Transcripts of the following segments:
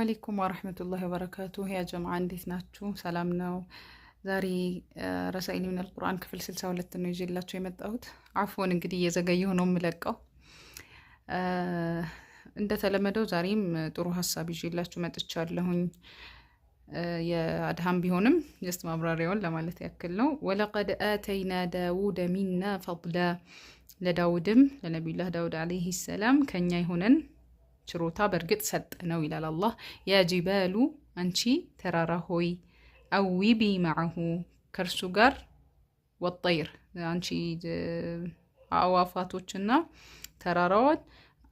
አለይኩም ወራህመቱላሂ ወበረካቱ። ያ ጀማዓ እንዴት ናችሁ? ሰላም ነው። ዛሬ ረሳኢል ሚነል ቁርአን ክፍል 62 ነው ይዤላችሁ የመጣሁት። አፎን እንግዲህ እየዘገየሁ ነው የምለቀው። እንደተለመደው ዛሬም ጥሩ ሀሳብ ይዤላችሁ መጥቻለሁኝ። የአድሃም ቢሆንም ጀስት ማብራሪያውን ለማለት ያክል ነው። ወለቀድ አተይና ዳውደ ሚና ፈድላ፣ ለዳውድም ለነቢዩላህ ዳውድ አለይሂ ሰላም ከኛ ይሆነን ችሮታ በእርግጥ ሰጠ ነው ይላል አላህ። ያ ጂባሉ አንቺ ተራራ ሆይ አዊቢ ማዐሁ ከእርሱ ጋር፣ ወጠይር አንቺ አዕዋፋቶችና ተራራዋን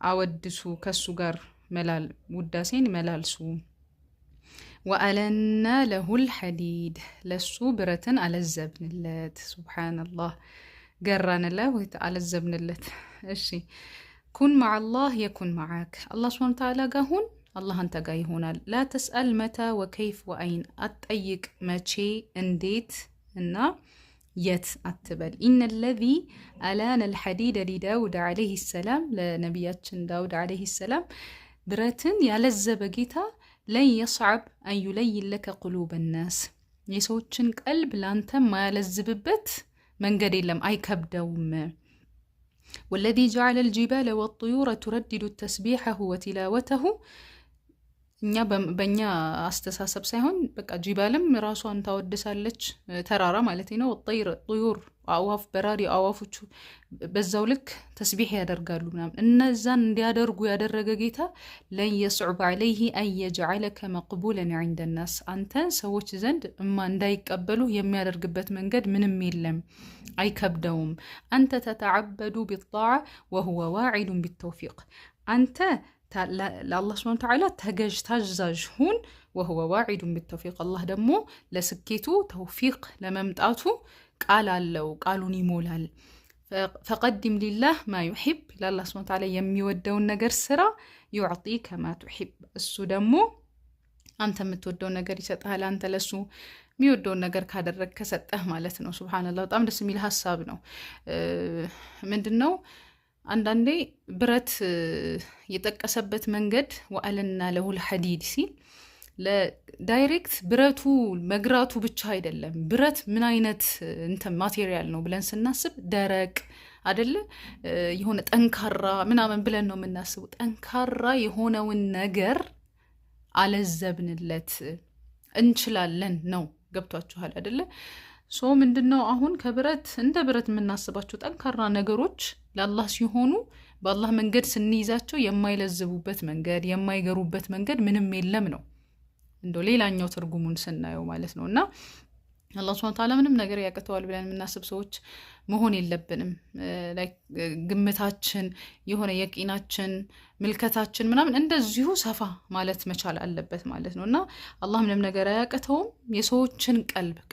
አወድሱ ከሱ ጋር ውዳሴን መላልሱ። ወአለና ለሁል ሐዲድ ለሱ ብረትን አለዘብንለት። ሱብሓነላህ ገራንላ ወይ አለዘብንለት። እሺ ኩን ማዐላህ የኩን ማዐክ፣ አላህ ሱብሓነሁ ወተዓላ ጋር ሁን፣ አላህ አንተ ጋር ይሆናል። ላ ተስአል መታ ወከይፍ ወአይን፣ አትጠይቅ መቼ እንዴት እና የት አትበል። ኢነ ለዚ አላነ ልሐዲደ ሊዳውድ ዓለይሂ ሰላም፣ ለነቢያችን ዳውድ ዓለይሂ ሰላም ብረትን ያለዘበ ጌታ ለን የስዐብ አን ዩለይን ለከ ቁሉበ ናስ፣ የሰዎችን ቀልብ ለአንተ ማያለዝብበት መንገድ የለም፣ አይከብደውም። ወለዚ ጀዐለ ልጂባለ ወጡዩረ ቱረዲዱ ተስቢሐሁ ወቲላወተሁ፣ እኛ በእኛ አስተሳሰብ ሳይሆን በቃ ጂባልም ራሷን ታወድሳለች፣ ተራራ ማለት ነው። ጡዩር አዕዋፍ፣ በራሪ አዕዋፎቹ በዛው ልክ ተስቢሕ ያደርጋሉ ምናምን። እነዛን እንዲያደርጉ ያደረገ ጌታ ለን የስዑብ ዐለይሂ አን የጅዐለከ መቅቡለን ዐንደ ናስ፣ አንተ ሰዎች ዘንድ እንዳይቀበሉ የሚያደርግበት መንገድ ምንም የለም፣ አይከብደውም። አንተ ተተዐበዱ ቢጣዓ ወሁወ ዋዒዱን ቢተውፊቅ፣ አንተ ለአላህ ሱብሓነሁ ወተዓላ ተገዥ ታዛዥ ሁን። ወሁወ ዋዒዱን ቢተውፊቅ፣ አላህ ደግሞ ለስኬቱ ተውፊቅ ለመምጣቱ ቃል አለው፣ ቃሉን ይሞላል። ፈቀድም ሊላህ ማ ዩሒብ፣ ለአላህ ሱብሓነሁ ወተዓላ የሚወደውን ነገር ስራ። ዩዕጢከ ማ ቱሒብ፣ እሱ ደግሞ አንተ የምትወደውን ነገር ይሰጥሃል። አንተ ለሱ የሚወደውን ነገር ካደረግ ከሰጠህ ማለት ነው። ሱብሓነላህ በጣም ደስ የሚል ሀሳብ ነው። ምንድን ነው አንዳንዴ ብረት የጠቀሰበት መንገድ ወአለና ለሁል ሐዲድ ሲል ዳይሬክት ብረቱ መግራቱ ብቻ አይደለም። ብረት ምን አይነት እንትን ማቴሪያል ነው ብለን ስናስብ ደረቅ አይደለ፣ የሆነ ጠንካራ ምናምን ብለን ነው የምናስቡ። ጠንካራ የሆነውን ነገር አለዘብንለት፣ እንችላለን ነው። ገብቷችኋል አይደለ? ሶ ምንድነው አሁን ከብረት እንደ ብረት የምናስባቸው ጠንካራ ነገሮች ለአላህ ሲሆኑ በአላህ መንገድ ስንይዛቸው የማይለዝቡበት መንገድ የማይገሩበት መንገድ ምንም የለም ነው እንደው ሌላኛው ትርጉሙን ስናየው ማለት ነው። እና አላህ ሱብሓነሁ ወተዓላ ምንም ነገር ያቅተዋል ብለን የምናስብ ሰዎች መሆን የለብንም። ግምታችን የሆነ የቂናችን ምልከታችን ምናምን እንደዚሁ ሰፋ ማለት መቻል አለበት ማለት ነው። እና አላህ ምንም ነገር አያቅተውም። የሰዎችን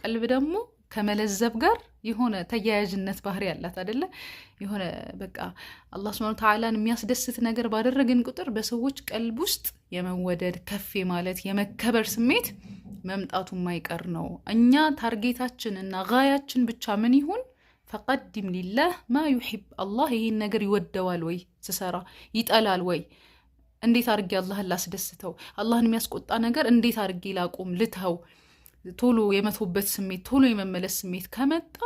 ቀልብ ደግሞ ከመለዘብ ጋር የሆነ ተያያዥነት ባህሪ ያላት አይደለ? የሆነ በቃ አላህ ሱብሓነሁ ወተዓላን የሚያስደስት ነገር ባደረግን ቁጥር በሰዎች ቀልብ ውስጥ የመወደድ ከፍ ማለት የመከበር ስሜት መምጣቱ የማይቀር ነው። እኛ ታርጌታችን እና ጋያችን ብቻ ምን ይሁን? ፈቀድም ሊላህ ማ ዩሒብ፣ አላህ ይሄን ነገር ይወደዋል ወይ ስሰራ፣ ይጠላል ወይ፣ እንዴት አድርጌ አላህን ላስደስተው፣ አላህን የሚያስቆጣ ነገር እንዴት አድርጌ ላቁም ልተው፣ ቶሎ የመቶበት ስሜት ቶሎ የመመለስ ስሜት ከመጣ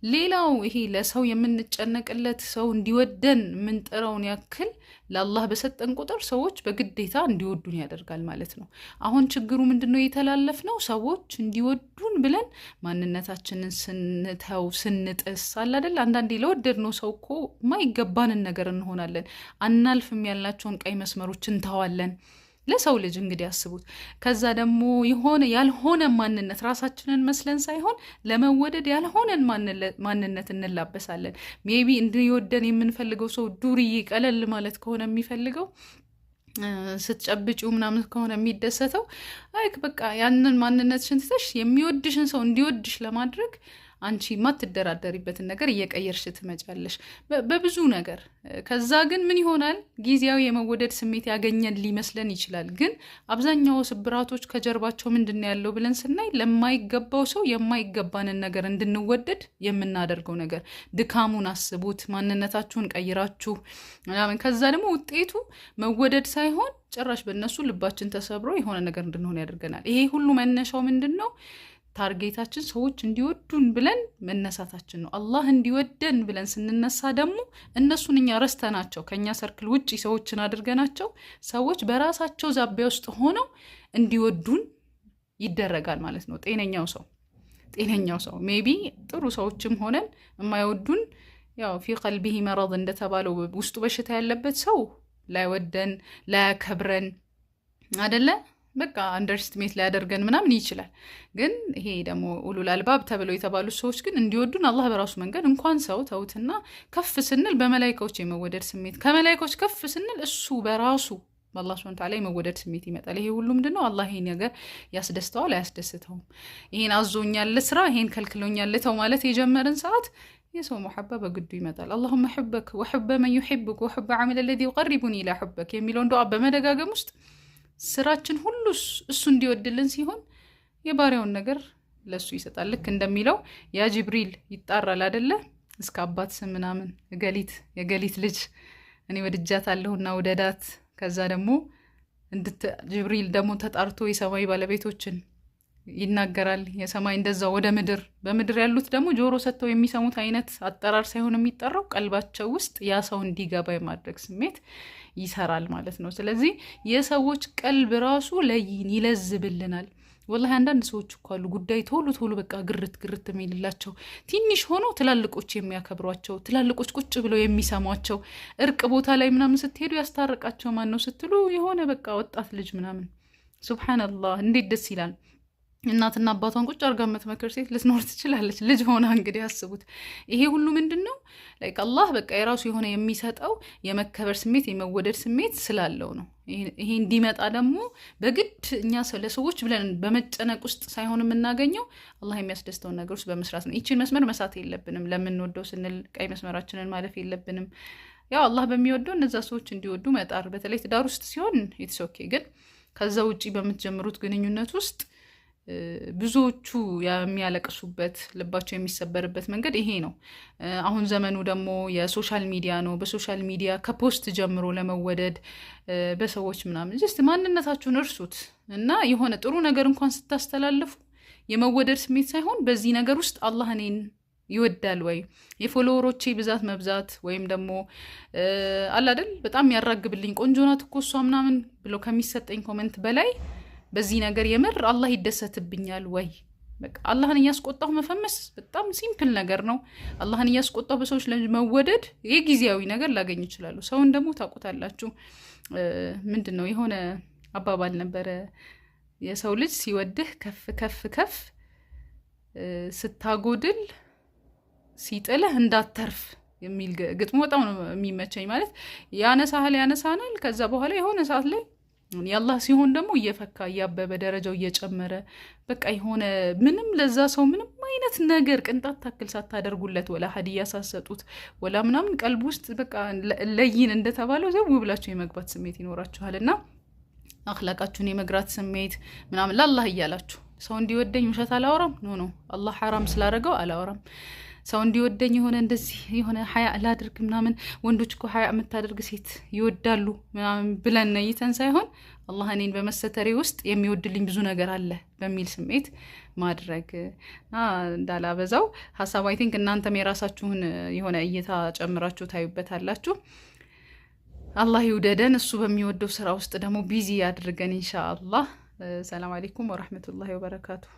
ሌላው ይሄ ለሰው የምንጨነቅለት ሰው እንዲወደን የምንጥረውን ያክል ለአላህ በሰጠን ቁጥር ሰዎች በግዴታ እንዲወዱን ያደርጋል ማለት ነው። አሁን ችግሩ ምንድነው? የተላለፍ ነው ሰዎች እንዲወዱን ብለን ማንነታችንን ስንተው ስንጥስ አለ አይደል? አንዳንዴ ለወደድነው ሰው እኮ ማይገባንን ነገር እንሆናለን። አናልፍም ያልናቸውን ቀይ መስመሮች እንተዋለን። ለሰው ልጅ እንግዲህ ያስቡት። ከዛ ደግሞ የሆነ ያልሆነ ማንነት ራሳችንን መስለን ሳይሆን ለመወደድ ያልሆነን ማንነት እንላበሳለን። ሜቢ እንዲወደን የምንፈልገው ሰው ዱርዬ ቀለል ማለት ከሆነ የሚፈልገው ስትጨብጪው ምናምን ከሆነ የሚደሰተው በቃ ያንን ማንነትሽን ትተሽ የሚወድሽን ሰው እንዲወድሽ ለማድረግ አንቺ የማትደራደሪበትን ነገር እየቀየርሽ ትመጫለሽ በብዙ ነገር። ከዛ ግን ምን ይሆናል? ጊዜያዊ የመወደድ ስሜት ያገኘን ሊመስለን ይችላል። ግን አብዛኛው ስብራቶች ከጀርባቸው ምንድን ያለው ብለን ስናይ ለማይገባው ሰው የማይገባንን ነገር እንድንወደድ የምናደርገው ነገር። ድካሙን አስቡት፣ ማንነታችሁን ቀይራችሁ ምናምን። ከዛ ደግሞ ውጤቱ መወደድ ሳይሆን ጭራሽ በእነሱ ልባችን ተሰብሮ የሆነ ነገር እንድንሆን ያደርገናል። ይሄ ሁሉ መነሻው ምንድን ነው? ታርጌታችን ሰዎች እንዲወዱን ብለን መነሳታችን ነው። አላህ እንዲወደን ብለን ስንነሳ ደግሞ እነሱን እኛ ረስተናቸው ከኛ ሰርክል ውጭ ሰዎችን አድርገናቸው ሰዎች በራሳቸው ዛቢያ ውስጥ ሆነው እንዲወዱን ይደረጋል ማለት ነው። ጤነኛው ሰው ሜቢ ጥሩ ሰዎችም ሆነን የማይወዱን ያው ፊ ቀልቢሂ መረድ እንደተባለው ውስጡ በሽታ ያለበት ሰው ላይወደን ላያከብረን አይደለ በቃ አንደርስቲሜት ሊያደርገን ምናምን ይችላል። ግን ይሄ ደግሞ ኡሉል አልባብ ተብለው የተባሉ ሰዎች ግን እንዲወዱን አላህ በራሱ መንገድ እንኳን ሰው ተውትና ከፍ ስንል በመላይካዎች የመወደድ ስሜት ከመላይካዎች ከፍ ስንል እሱ በራሱ በአላህ ሱብሓነሁ ወተዓላ የመወደድ ስሜት ይመጣል። ይሄ ሁሉ ምንድነው? አላህ ይሄን ነገር ያስደስተዋል አያስደስተውም፣ ይሄን አዞኛል ስራ፣ ይሄን ከልክሎኛል ተው ማለት የጀመርን ሰዓት የሰው መሐባ በግዱ ይመጣል። አላሁመ ሑበክ ወሑበ መን ዩሒቡክ ወሑበ ዐመል ለዚ ዩቀሪቡኒ ኢላ ሑበክ የሚለውን ዱዓ በመደጋገም ውስጥ ስራችን ሁሉ እሱ እንዲወድልን ሲሆን የባሪያውን ነገር ለሱ ይሰጣል። ልክ እንደሚለው ያ ጅብሪል ይጣራል አይደለ? እስከ አባት ስም ምናምን የገሊት ልጅ እኔ ወድጃታለሁና ወደዳት። ከዛ ደግሞ ጅብሪል ደግሞ ተጣርቶ የሰማይ ባለቤቶችን ይናገራል። የሰማይ እንደዛ ወደ ምድር፣ በምድር ያሉት ደግሞ ጆሮ ሰጥተው የሚሰሙት አይነት አጠራር ሳይሆን የሚጠራው ቀልባቸው ውስጥ ያ ሰው እንዲገባ የማድረግ ስሜት ይሰራል ማለት ነው። ስለዚህ የሰዎች ቀልብ ራሱ ለይን ይለዝብልናል። ወላሂ አንዳንድ ሰዎች እኮ አሉ ጉዳይ ቶሎ በቃ ግርት የሚልላቸው ትንሽ ሆነው ትላልቆች የሚያከብሯቸው፣ ትላልቆች ቁጭ ብለው የሚሰሟቸው። እርቅ ቦታ ላይ ምናምን ስትሄዱ ያስታርቃቸው ማን ነው ስትሉ የሆነ በቃ ወጣት ልጅ ምናምን። ሱብሃንአላህ እንዴት ደስ ይላል። እናትና አባቷን ቁጭ አርጋ የምትመክር ሴት ልትኖር ትችላለች፣ ልጅ ሆና። እንግዲህ አስቡት። ይሄ ሁሉ ምንድን ነው? ላይክ አላህ በቃ የራሱ የሆነ የሚሰጠው የመከበር ስሜት የመወደድ ስሜት ስላለው ነው። ይሄ እንዲመጣ ደግሞ በግድ እኛ ለሰዎች ብለን በመጨነቅ ውስጥ ሳይሆን የምናገኘው አላህ የሚያስደስተውን ነገር ውስጥ በመስራት ነው። ይችን መስመር መሳት የለብንም። ለምንወደው ስንል ቀይ መስመራችንን ማለፍ የለብንም። ያው አላህ በሚወደው እነዛ ሰዎች እንዲወዱ መጣር፣ በተለይ ትዳር ውስጥ ሲሆን ኢትስ ኦኬ። ግን ከዛ ውጪ በምትጀምሩት ግንኙነት ውስጥ ብዙዎቹ የሚያለቅሱበት ልባቸው የሚሰበርበት መንገድ ይሄ ነው። አሁን ዘመኑ ደግሞ የሶሻል ሚዲያ ነው። በሶሻል ሚዲያ ከፖስት ጀምሮ ለመወደድ በሰዎች ምናምን ጀስት ማንነታችሁን እርሱት እና የሆነ ጥሩ ነገር እንኳን ስታስተላልፉ የመወደድ ስሜት ሳይሆን በዚህ ነገር ውስጥ አላህ እኔን ይወዳል ወይ የፎሎወሮቼ ብዛት መብዛት ወይም ደግሞ አላደል በጣም ያራግብልኝ ቆንጆ ናት እኮ እሷ ምናምን ብሎ ከሚሰጠኝ ኮመንት በላይ በዚህ ነገር የምር አላህ ይደሰትብኛል ወይ? በቃ አላህን እያስቆጣሁ መፈመስ በጣም ሲምፕል ነገር ነው። አላህን እያስቆጣሁ በሰዎች ላይ መወደድ የጊዜያዊ ነገር ላገኝ ይችላሉ። ሰውን ደግሞ ታውቁታላችሁ። ምንድን ነው የሆነ አባባል ነበረ፣ የሰው ልጅ ሲወድህ ከፍ ከፍ ከፍ ስታጎድል ሲጥልህ እንዳተርፍ የሚል ግጥሞ በጣም ነው የሚመቸኝ። ማለት ያነሳናል ከዛ በኋላ የሆነ ሰዓት ላይ የአላህ ሲሆን ደግሞ እየፈካ እያበበ ደረጃው እየጨመረ በቃ የሆነ ምንም ለዛ ሰው ምንም አይነት ነገር ቅንጣት ታክል ሳታደርጉለት ወላ ሀዲያ ሳሰጡት ወላ ምናምን ቀልብ ውስጥ በቃ ለይን እንደተባለው ዘው ብላችሁ የመግባት ስሜት ይኖራችኋል። እና አኽላቃችሁን የመግራት ስሜት ምናምን ለአላህ እያላችሁ ሰው እንዲወደኝ ውሸት አላወራም ኖ አላህ ሐራም ስላደረገው አላወራም። ሰው እንዲወደኝ የሆነ እንደዚህ የሆነ ሀያ ላድርግ ምናምን ወንዶች እኮ ሀያ የምታደርግ ሴት ይወዳሉ ምናምን ብለን ነይተን ሳይሆን አላህ እኔን በመሰተሬ ውስጥ የሚወድልኝ ብዙ ነገር አለ በሚል ስሜት ማድረግ እንዳላበዛው ሀሳብ አይ ቲንክ እናንተም የራሳችሁን የሆነ እይታ ጨምራችሁ ታዩበታላችሁ። አላህ ይውደደን፣ እሱ በሚወደው ስራ ውስጥ ደግሞ ቢዚ ያድርገን ኢንሻአላህ። ሰላም አለይኩም ወራህመቱላሂ ወበረካቱሁ።